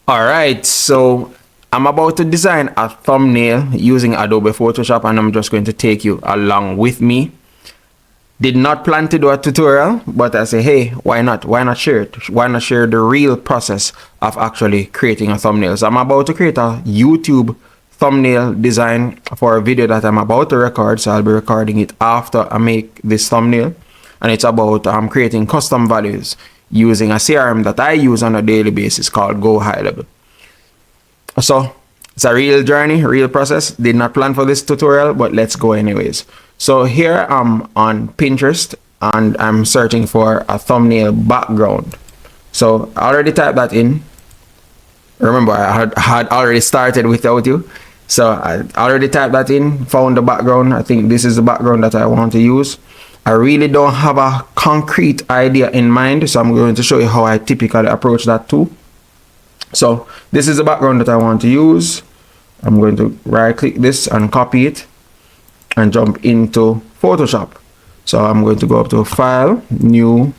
Alright, so I'm about to design a thumbnail using Adobe Photoshop, and I'm just going to take you along with me. Did not plan to do a tutorial, but I say, hey, why not? Why not share it? Why not share the real process of actually creating a thumbnail? So I'm about to create a YouTube thumbnail design for a video that I'm about to record. So I'll be recording it after I make this thumbnail. And it's about creating custom values using a CRM that I use on a daily basis called Go High Level. So it's a real journey, real process. Did not plan for this tutorial, but let's go anyways. So here I'm on Pinterest and I'm searching for a thumbnail background. So I already typed that in. Remember, I had already started without you. So I already typed that in, found the background. I think this is the background that I want to use. I really don't have a concrete idea in mind, so I'm going to show you how I typically approach that too. So this is the background that I want to use. I'm going to right click this and copy it and jump into Photoshop. So I'm going to go up to File, New,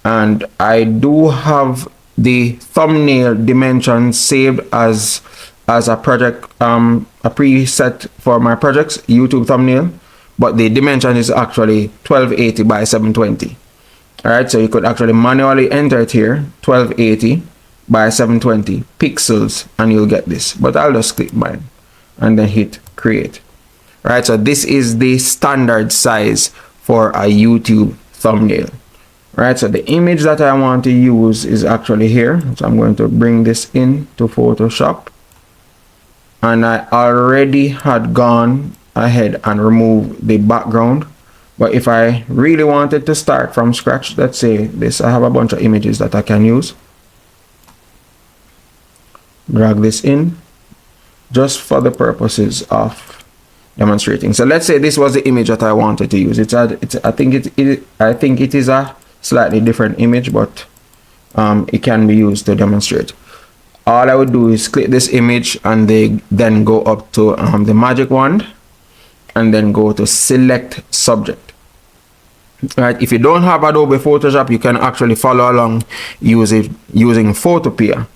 and I do have the thumbnail dimension saved as a project, a preset for my projects, YouTube thumbnail, but the dimension is actually 1280 by 720. All right, so you could actually manually enter it here, 1280 by 720 pixels, and you'll get this. But I'll just click mine and then hit create. All right, so this is the standard size for a YouTube thumbnail. All right, so the image that I want to use is actually here. So I'm going to bring this in to Photoshop, and I already had gone ahead and removed the background. But if I really wanted to start from scratch, let's say this, I have a bunch of images that I can use. Drag this in just for the purposes of demonstrating. So let's say this was the image that I wanted to use. I think it is a slightly different image, but it can be used to demonstrate. All I would do is click this image and then go up to the magic wand and then go to select subject. Right, if you don't have Adobe Photoshop, you can actually follow along using Photopea.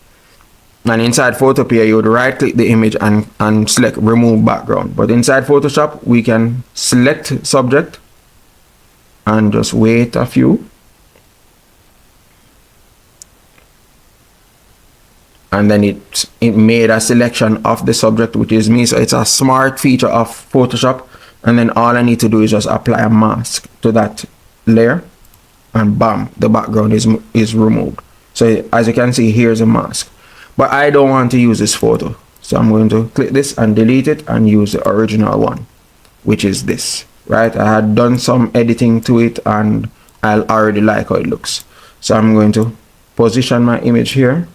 And inside Photopea, you would right click the image and select remove background. But inside Photoshop, we can select subject and just wait a few. And then it made a selection of the subject, which is me. So it's a smart feature of Photoshop. And then all I need to do is just apply a mask to that layer, and bam, the background is removed. So as you can see, here's a mask. But I don't want to use this photo, so I'm going to click this and delete it and use the original one, which is this. Right, I had done some editing to it and I already like how it looks. So I'm going to position my image here,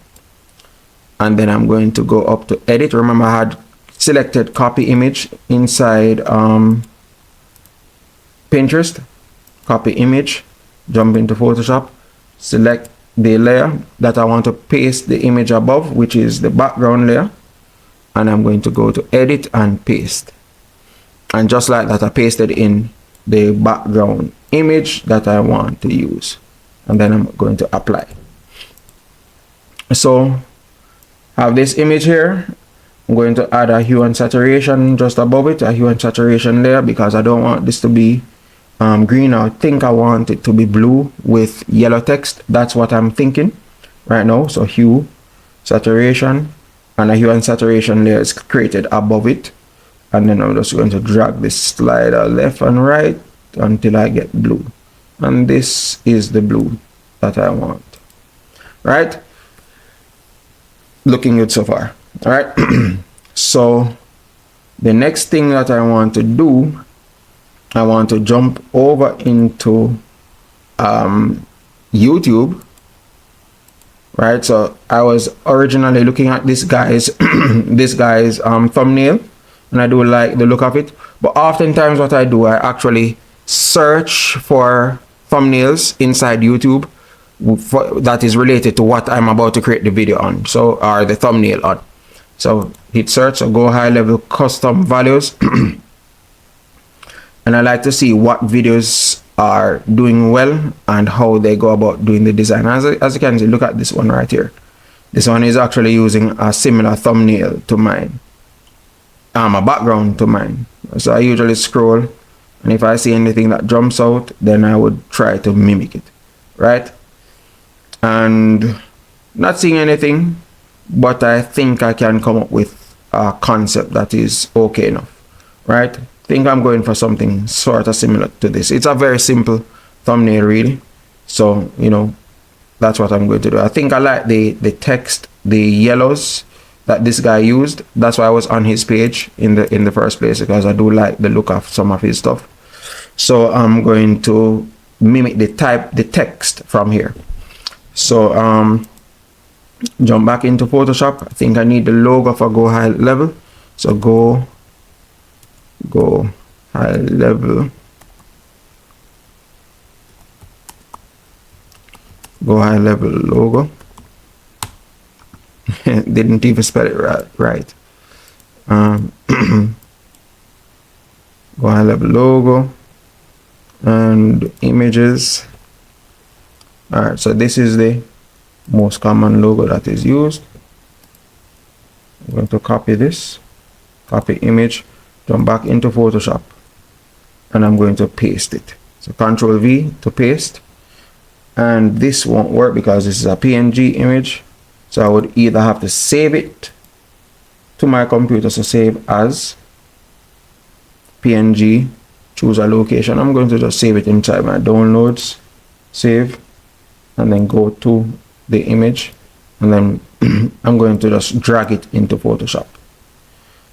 and then I'm going to go up to edit. Remember, I had selected copy image inside Pinterest. Copy image, jump into Photoshop, select the layer that I want to paste the image above, which is the background layer, and I'm going to go to edit and paste. And just like that, I pasted in the background image that I want to use, and then I'm going to apply. So I have this image here. I'm going to add a hue and saturation just above it, a hue and saturation layer, because I don't want this to be green. I think I want it to be blue with yellow text. That's what I'm thinking right now. So hue, saturation, and a hue and saturation layer is created above it. And then I'm just going to drag this slider left and right until I get blue. And this is the blue that I want. Right? Looking good so far. All right. So the next thing that I want to do, I want to jump over into YouTube. Right, so I was originally looking at this guy's thumbnail, and I do like the look of it. But oftentimes what I do, I actually search for thumbnails inside YouTube that is related to what I'm about to create the video on, so, or the thumbnail on. So hit search, so Go High Level custom values. And I like to see what videos are doing well and how they go about doing the design. As you can see, look at this one right here. This one is actually using a similar thumbnail to mine, a background to mine. So I usually scroll, and if I see anything that jumps out, then I would try to mimic it, right? And not seeing anything, but I think I can come up with a concept that is okay enough, right? Think I'm going for something sort of similar to this. It's a very simple thumbnail, really. So, you know, that's what I'm going to do. I think I like the text, the yellows that this guy used. That's why I was on his page in the first place, because I do like the look of some of his stuff. So I'm going to mimic the text from here. So jump back into Photoshop. I think I need the logo for go high level. So go high level. Go high level logo. Didn't even spell it right. Go high level logo and images. All right, so this is the most common logo that is used. I'm going to copy this, copy image, jump back into Photoshop, and I'm going to paste it. So Control V to paste. And this won't work because this is a PNG image, so I would either have to save it to my computer, so save as PNG, choose a location. I'm going to just save it inside my downloads, save, and then go to the image, and then I'm going to just drag it into Photoshop.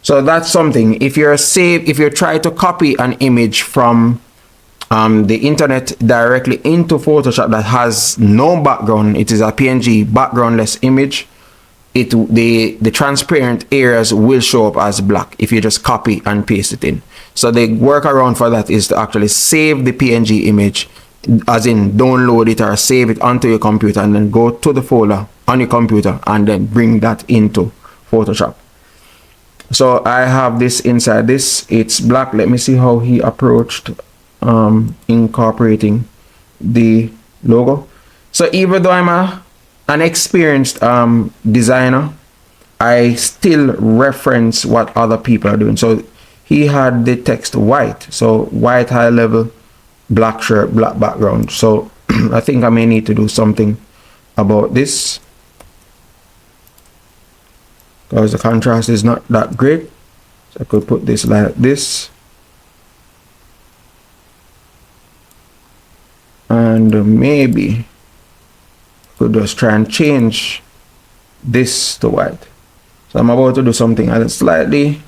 So that's something. If you try to copy an image from the internet directly into Photoshop that has no background, it is a PNG backgroundless image, the transparent areas will show up as black if you just copy and paste it in. So the workaround for that is to actually save the PNG image, as in download it or save it onto your computer, and then go to the folder on your computer and then bring that into Photoshop. So I have this inside this, it's black. Let me see how he approached incorporating the logo. So even though I'm an experienced designer, I still reference what other people are doing. So he had the text white, so white high level, black shirt, black background. So I think I may need to do something about this because the contrast is not that great. So I could put this like this, and maybe could just try and change this to white. So I'm about to do something slightly,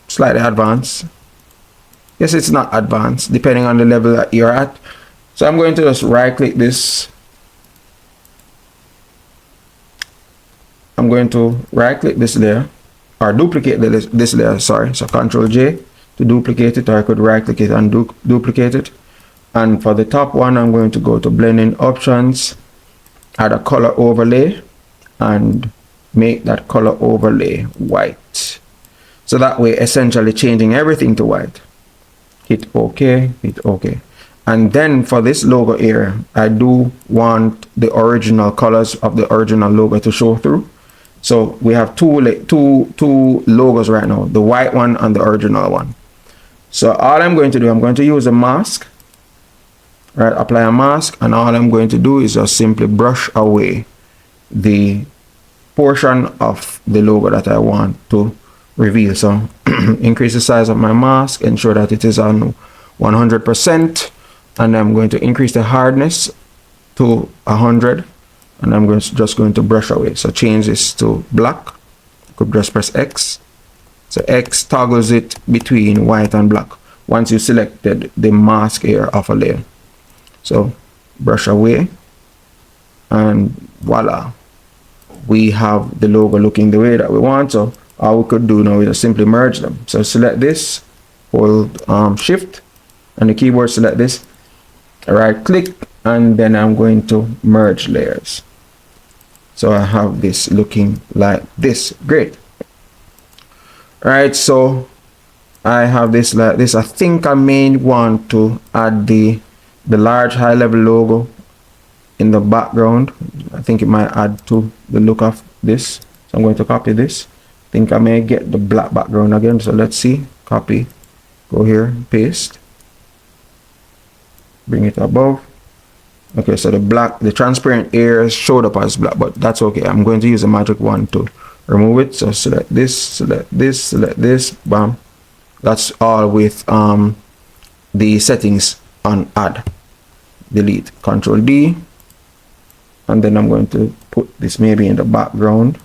slightly advanced. Yes, it's not advanced, depending on the level that you're at. So I'm going to just right click this. I'm going to right click this layer, or duplicate this layer, sorry. So Control J to duplicate it, or I could right click it and duplicate it. And for the top one, I'm going to go to blending options, add a color overlay, and make that color overlay white. So that way, essentially changing everything to white. Hit OK, hit OK. And then for this logo area, I do want the original colors of the original logo to show through. So we have two logos right now, the white one and the original one. So all I'm going to do, I'm going to use a mask. Right, apply a mask, and all I'm going to do is just simply brush away the portion of the logo that I want to reveal. So increase the size of my mask, ensure that it is on 100%, and I'm going to increase the hardness to 100, and I'm just going to brush away. So change this to black. You could just press X. So X toggles it between white and black once you selected the mask area of a layer. So brush away, and voila, we have the logo looking the way that we want. So all we could do now is just simply merge them. So select this, hold shift and the keyboard, select this, right click, and then I'm going to merge layers. So I have this looking like this. Great. Right, so I have this like this. I think I may want to add the large high level logo in the background. I think it might add to the look of this. So I'm going to copy this. I think I may get the black background again. So let's see. Copy. Go here. Paste. Bring it above. Okay, so the transparent areas showed up as black, but that's okay. I'm going to use the magic wand to remove it. So select this, select this, select this, bam. That's all with the settings on add. Delete, Control D, and then I'm going to put this maybe in the background.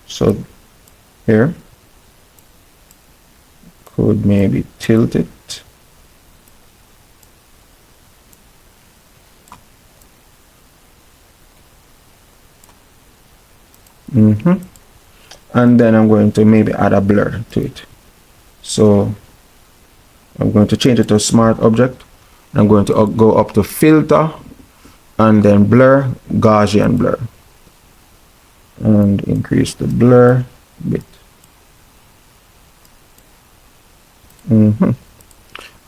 So here, could maybe tilt it. And then I'm going to maybe add a blur to it. So I'm going to change it to a smart object. I'm going to go up to filter and then blur, Gaussian blur, and increase the blur a bit.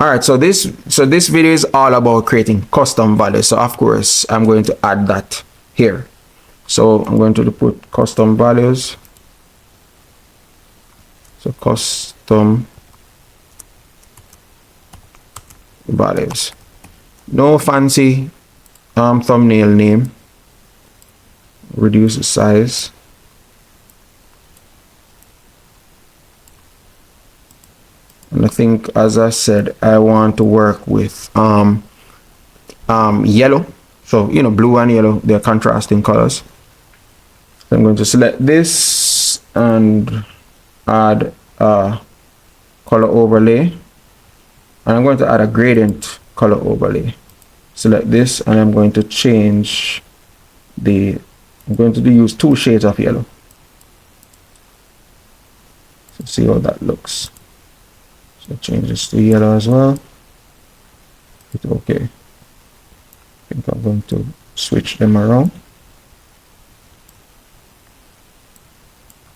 All right, so this video is all about creating custom values. So of course I'm going to add that here. So I'm going to put custom values. So custom values. No fancy thumbnail name. Reduce the size. And I think, as I said, I want to work with yellow. So, you know, blue and yellow, they're contrasting colors. So I'm going to select this and add a color overlay. And I'm going to add a gradient color overlay. Select this and I'm going to change I'm going to use 2 shades of yellow. So see how that looks. So change this to yellow as well. Hit OK. I think I'm going to switch them around.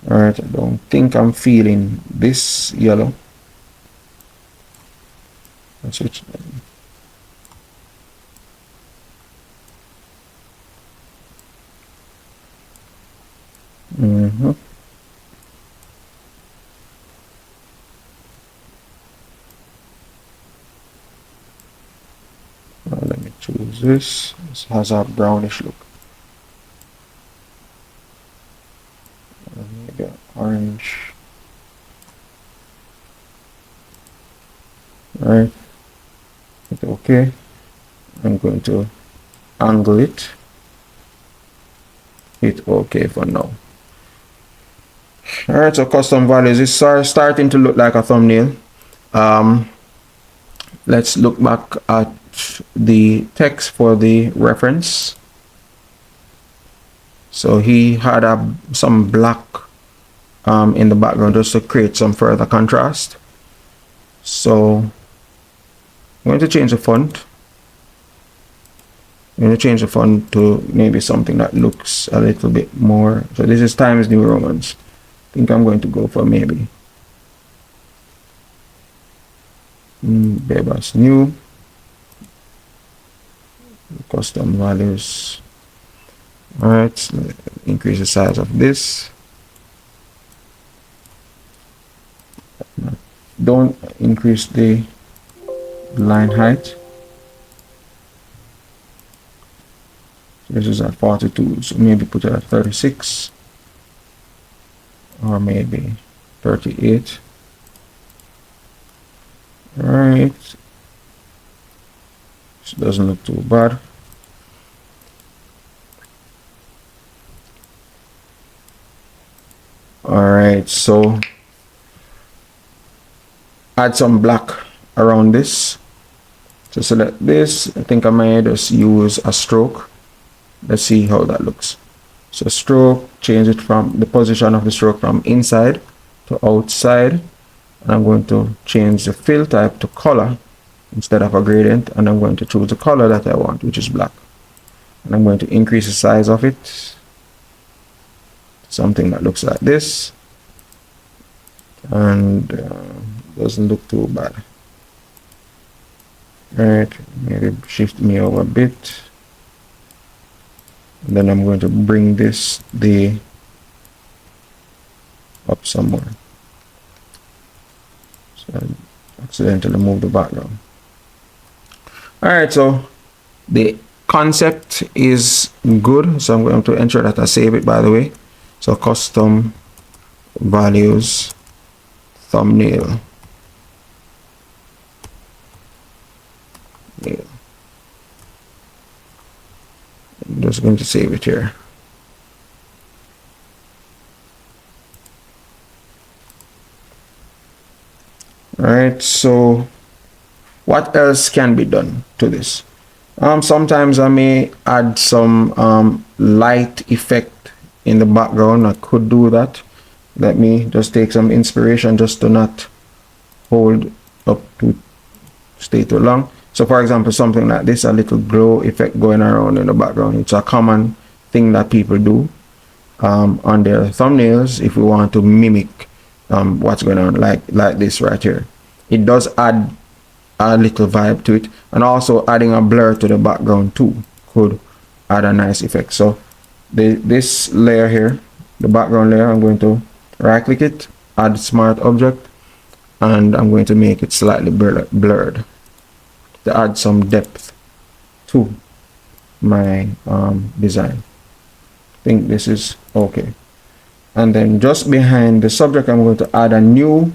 Alright, I don't think I'm feeling this yellow. I'll switch them. Let me choose this. This has a brownish look. Maybe orange. Alright. Hit OK. I'm going to angle it. Hit OK for now. Alright, so custom values is starting to look like a thumbnail. Let's look back at the text for the reference. So he had some black in the background just to create some further contrast. So I'm going to change the font. I'm going to change the font to maybe something that looks a little bit more. So this is Times New Romans. I think I'm going to go for maybe Bebas New. Custom values. Alright, so increase the size of this. Don't increase the line height. This is at 42, so maybe put it at 36 or maybe 38. Alright, this doesn't look too bad. Alright, so add some black around this. So select this. I think I might just use a stroke. Let's see how that looks. So stroke, change it from the position of the stroke from inside to outside. And I'm going to change the fill type to color instead of a gradient. And I'm going to choose the color that I want, which is black. And I'm going to increase the size of it. Something that looks like this. And doesn't look too bad. Alright, maybe shift me over a bit. And then I'm going to bring this up somewhere. So I accidentally move the background. Alright, so the concept is good, so I'm going to ensure that I save it, by the way. So custom values thumbnail. Yeah. I'm just going to save it here. Alright, so what else can be done to this? Sometimes I may add some light effect in the background. I could do that. Let me just take some inspiration just to not hold up to stay too long. So for example, something like this, a little glow effect going around in the background. It's a common thing that people do on their thumbnails if we want to mimic what's going on, like this right here. It does add a little vibe to it, and also adding a blur to the background too could add a nice effect. So this layer here, the background layer, I'm going to right click it, add smart object, and I'm going to make it slightly blurred to add some depth to my design. I think this is okay. And then just behind the subject, I'm going to add a new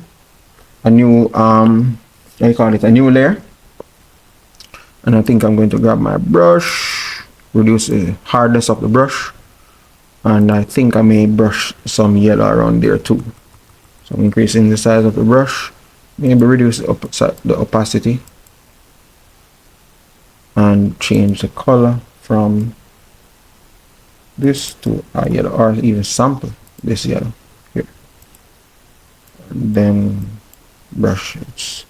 I call it a new layer. And I think I'm going to grab my brush, reduce the hardness of the brush, and I think I may brush some yellow around there too. So I'm increasing the size of the brush, maybe reduce the opacity, and change the color from this to a yellow, or even sample this yellow here. And then brush, it's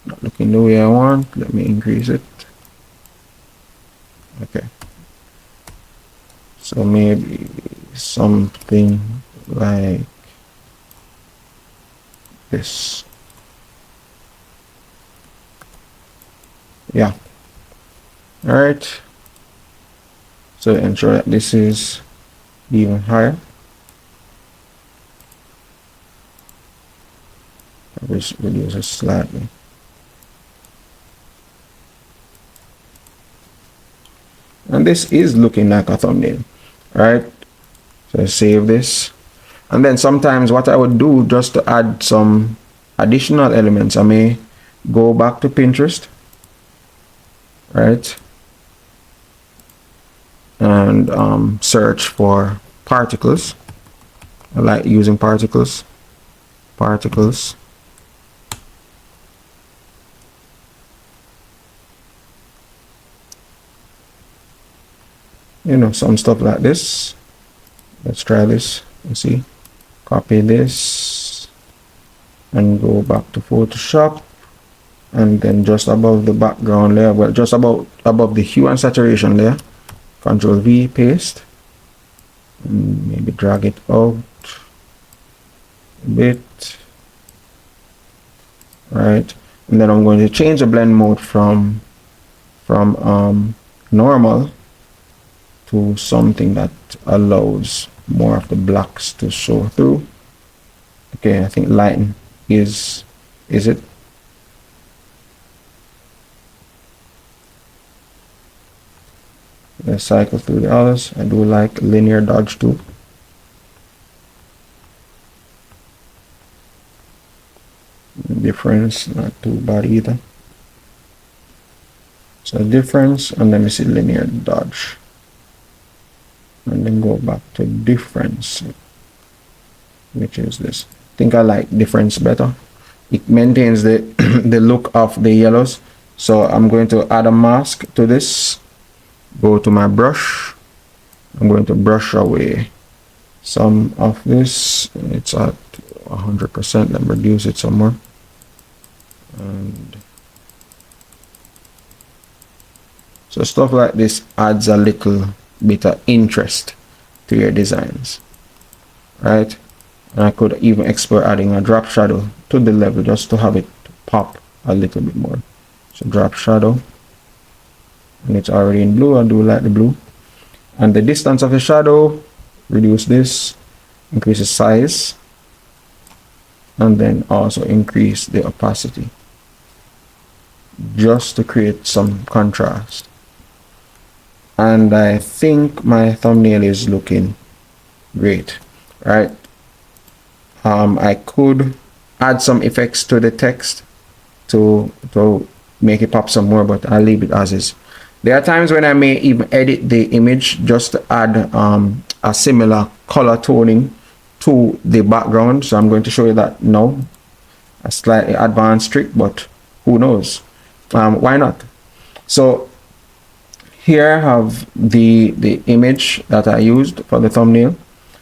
not looking the way I want. Let me increase it. Okay, so maybe something like this. Yeah. All right, so ensure that this is even higher. I'll just reduce it slightly. And this is looking like a thumbnail, right? So save this. And then sometimes what I would do, just to add some additional elements, I may go back to Pinterest, right? And search for particles. I like using particles. You know, some stuff like this. Let's try this and see. Copy this and go back to Photoshop, and then just above the background layer, well, just above the hue and saturation layer, Control V, paste, and maybe drag it out a bit, right? And then I'm going to change the blend mode from normal to something that allows more of the blacks to show through. Okay, I think lighten is it. Let's cycle through the others. I do like linear dodge too. Difference, not too bad either. So difference, and then we see linear dodge. And then go back to difference, which is this. I think I like difference better. It maintains the the look of the yellows. So I'm going to add a mask to this. Go to my brush. I'm going to brush away some of this. It's at 100%. Let me reduce it some more. And so stuff like this adds a little bit of interest to your designs, right? And I could even explore adding a drop shadow to the level just to have it pop a little bit more. So drop shadow, and it's already in blue. I do like the blue. And the distance of the shadow, reduce this, increase the size, and then also increase the opacity, just to create some contrast. And I think my thumbnail is looking great, right? I could add some effects to the text to make it pop some more, but I'll leave it as is. There are times when I may even edit the image just to add a similar color toning to the background. So I'm going to show you that now. A slightly advanced trick, but who knows? Why not? So here I have the image that I used for the thumbnail.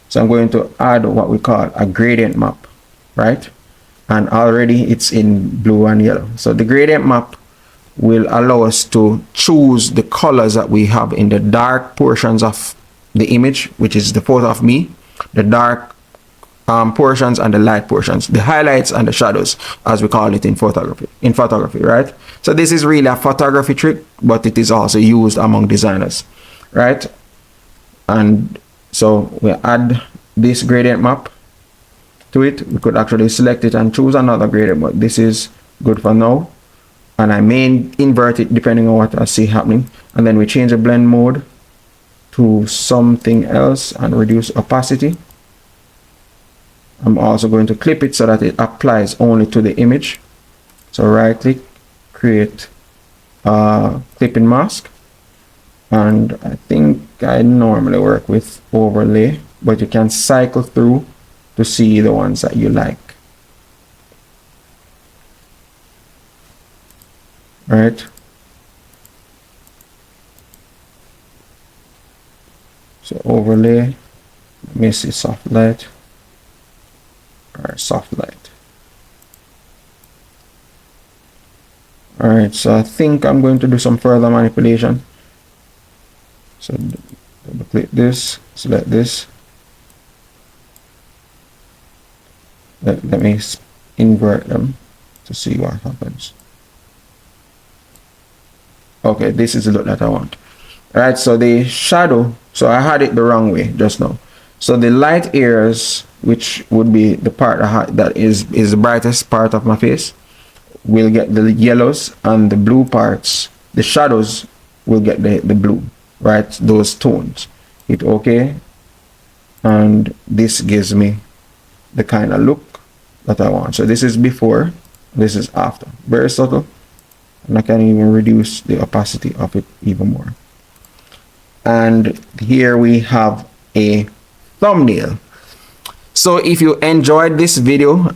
So I'm going to add what we call a gradient map, right? And already it's in blue and yellow. So the gradient map will allow us to choose the colors that we have in the dark portions of the image, which is the photo of me, the dark portions and the light portions, the highlights and the shadows, as we call it in photography, right? So this is really a photography trick, but it is also used among designers, right? And so we add this gradient map to it. We could actually select it and choose another gradient, but this is good for now. And I may invert it depending on what I see happening. And then we change the blend mode to something else and reduce opacity. I'm also going to clip it so that it applies only to the image. So right click, create a clipping mask. And I think I normally work with overlay, but you can cycle through to see the ones that you like. Right. So overlay, let me see, soft light, or soft light. All right, so I think I'm going to do some further manipulation. So double click this, select this. Let me invert them to see what happens. Okay, this is the look that I want. All right, so the shadow, so I had it the wrong way just now. So the light areas, which would be the part that is the brightest part of my face, will get the yellows, and the blue parts, the shadows, will get the blue, right? Those tones. Hit OK, and this gives me the kind of look that I want. So this is before, this is after. Very subtle. And I can even reduce the opacity of it even more. And here we have a thumbnail. So if you enjoyed this video,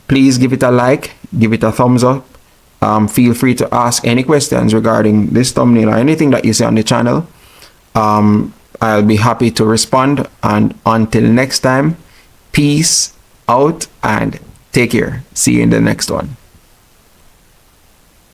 please give it a like, give it a thumbs up. Feel free to ask any questions regarding this thumbnail or anything that you see on the channel. I'll be happy to respond. And until next time, peace out and take care. See you in the next one.